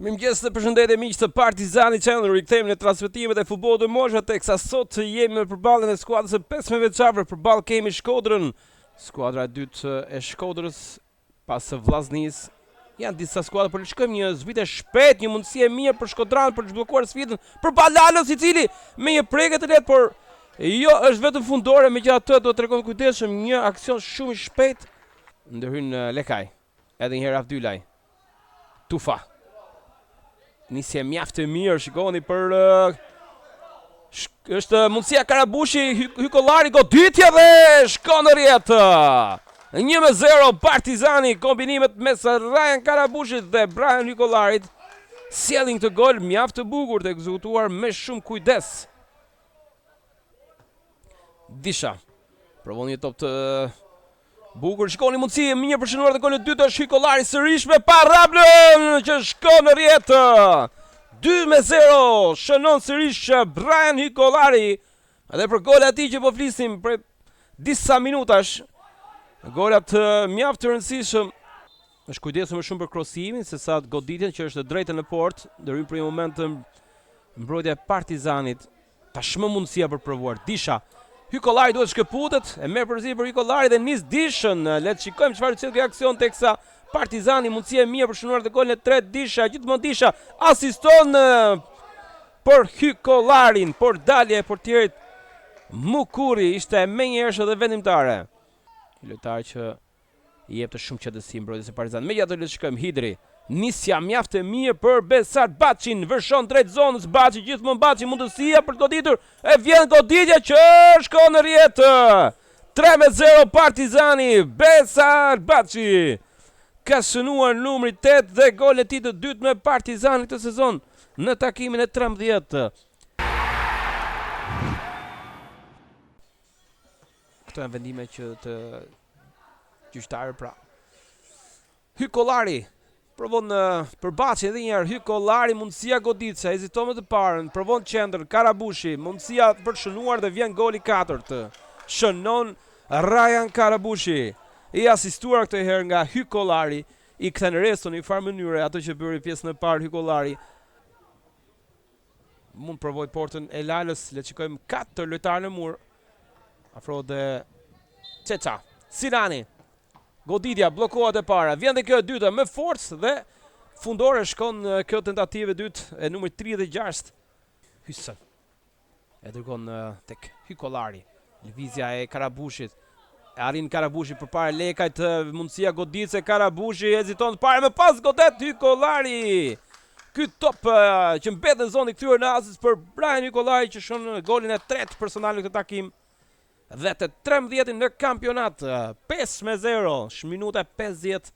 Mirëmëngjes dhe përshëndetje miq të Partizani Channel, rikthehemi në transmetimet e futbollit të moshës, teksa sot jemi në përballjen e skuadrës së 15 vjeçarëve. Përballë kemi Shkodrën, skuadra e dytë e Shkodrës pas Vllaznisë. Janë disa skuadra, por shkojmë një zbritje shpejt, një mundësi e mirë për Shkodran për të zhbllokuar sfidën për Balalos, i cili me një prekje të lehtë, por jo është vetëm fundore, megjithatë do të tregon kujdesshëm, një aksion shumë i shpejt. Ndërhyn Lekaj, edhe një herë Avdylaj. Tufa. Nisje mjaft e mirë, shikoni për është mundësia Karabushi, Hykollari, goditja dhe shkon në rjetë. 1-0 Partizani, kombinimet mes Ryan Karabushit dhe Brian Hykollarit sjellin këtë gol mjaft të bukur të ekzekutuar me shumë kujdes. Disha provon një top të bukur, shikoni mundësi e mirë për shënuar dhe golin e dytë është Hykollari sërish me Parablën që shkon në rjetë. 2-0 shënon sërish Brian Hykollari, edhe për gol ati që po flisim për disa minutash. Golat mjaft të rëndësishëm. Është kujdesur më shumë për krosimin se sa goditjen që është drejtë në port, ndërhyn për një moment mbrojtja e Partizanit. Tashmë mundësia për provuar. Disha. Hykollari duhet shkëputet, e merr përzi për Hykollari dhe nis Dishën. Le të shikojmë çfarë çet ky aksion teksa Partizani mundësi e mirë për shënuar të golin e tretë. Disha, gjithmonë Disha asiston për Hykollarin, por dalja e portierit Mukuri ishte menjëhersh edhe vendimtare. Lojtar që i jep të shumë qetësi mbrojtjes së Partizanit. Megjithatë le të shikojmë Hidri. Nisja mjaft e mirë për Besart Baçin, vërshon drejt zonës Baçi, gjithmonë Baçi mundësia për të goditur, e vjen goditja që shkon në rjetë. 3-0 Partizani, Besart Baçi ka shënuar numri 8 dhe golin e tij të dytë me Partizani këtë sezon në takimin e 13. Këto janë vendime që të gjyqtarë pra. Hykollari provon për Baçi edhe një herë, Hykollari mundësia goditse, heziton me të parën, provon qendër, Karabushi, mundësia për shënuar dhe vjen goli 4. Shënon Ryan Karabushi, i asistuar këtë herë nga Hykollari, i kthen resto në një farë mënyre ato që bëri pjesën e parë Hykollari. Mund provoj portën e Lalës, le të shikojmë 4 lojtarë në mur. Afro dhe Çeça, Sinani. Goditja bllokohet e para, vjen dhe kjo e dyta me forcë dhe fundore shkon kjo tentativë e dytë e numrit 36. Hyssen e dërgon tek Hykollari. Lëvizja e Karabushit. Arrin Karabushi përpara Lekajt, mundësia goditse, Karabushi heziton para me pas godet Hykollari. Ky top që mbet në zonë i kthyer në asis për Brian Hykollari që shon golin e tretë personal në këtë takim. Dhe të 13 në kampionat, 5-0, minuta 50